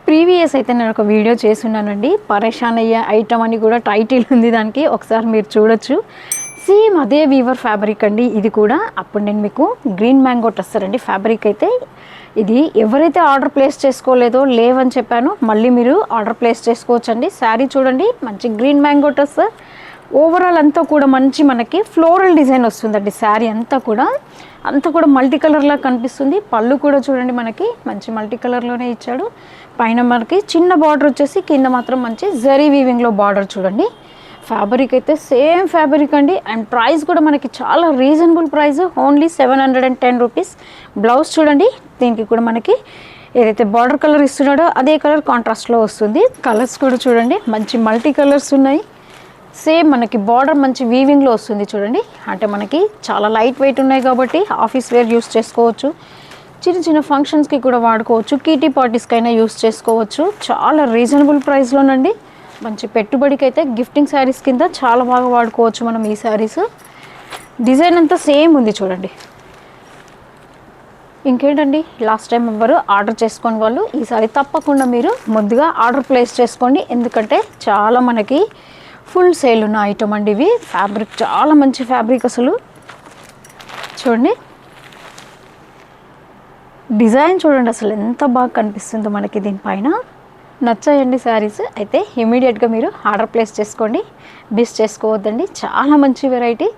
Previous అయితే నేను ఒక వీడియో చేస్తున్నానండి, పరేషాన్ అయ్యే ఐటమ్ అని కూడా టైటిల్ ఉంది దానికి, ఒకసారి మీరు చూడొచ్చు. సేమ్ అదే వీవర్ ఫ్యాబ్రిక్ అండి ఇది కూడా. అప్పుడు నేను మీకు గ్రీన్ మ్యాంగో టస్సర్ ఫ్యాబ్రిక్ అయితే ఇది ఎవరైతే ఆర్డర్ ప్లేస్ చేసుకోలేదో లేవని చెప్పాను, మళ్ళీ మీరు ఆర్డర్ ప్లేస్ చేసుకోవచ్చండి. శారీ చూడండి, మంచి గ్రీన్ మ్యాంగో టస్సర్. ఓవరాల్ అంతా కూడా మంచి మనకి ఫ్లోరల్ డిజైన్ వస్తుందండి. శారీ అంతా కూడా మల్టీ కలర్లా కనిపిస్తుంది. పళ్ళు కూడా చూడండి మనకి మంచి మల్టీ కలర్లోనే ఇచ్చాడు. పైన మనకి చిన్న బార్డర్ వచ్చేసి, కింద మాత్రం మంచి జరీ వీవింగ్లో బార్డర్ చూడండి. ఫ్యాబ్రిక్ అయితే సేమ్ ఫ్యాబ్రిక్ అండి. అండ్ ప్రైస్ కూడా మనకి చాలా reasonable price, only 710 rupees. Blouse చూడండి, దీనికి కూడా మనకి ఏదైతే బార్డర్ కలర్ ఇస్తున్నాడో అదే కలర్ కాంట్రాస్ట్లో వస్తుంది. కలర్స్ కూడా చూడండి మంచి మల్టీ కలర్స్ ఉన్నాయి. సేమ్ మనకి బార్డర్ మంచి వీవింగ్లో వస్తుంది చూడండి. అంటే మనకి చాలా లైట్ వెయిట్ ఉన్నాయి కాబట్టి ఆఫీస్ వేర్ యూస్ చేసుకోవచ్చు, చిన్న చిన్న ఫంక్షన్స్కి కూడా వాడుకోవచ్చు, కిటీ పార్టీస్కైనా యూస్ చేసుకోవచ్చు. చాలా రీజనబుల్ ప్రైస్లోనండి. మంచి పెట్టుబడికి అయితే గిఫ్టింగ్ శారీస్ కింద చాలా బాగా వాడుకోవచ్చు మనం ఈ శారీస్. డిజైన్ అంతా సేమ్ ఉంది చూడండి. ఇంకేంటండి, లాస్ట్ టైం ఎవ్వరు ఆర్డర్ చేసుకుని వాళ్ళు ఈసారి తప్పకుండా మీరు ముందుగా ఆర్డర్ ప్లేస్ చేసుకోండి, ఎందుకంటే చాలా మనకి ఫుల్ సేల్ ఉన్న ఐటమ్ అండి ఇవి. ఫ్యాబ్రిక్ చాలా మంచి ఫ్యాబ్రిక్, అసలు చూడండి డిజైన్ చూడండి అసలు ఎంత బాగా కనిపిస్తుందో మనకి దీనిపైన. నచ్చాయండి శారీస్ అయితే ఇమీడియట్గా మీరు ఆర్డర్ ప్లేస్ చేసుకోండి, మిస్ చేసుకోవద్దండి. చాలా మంచి వెరైటీ.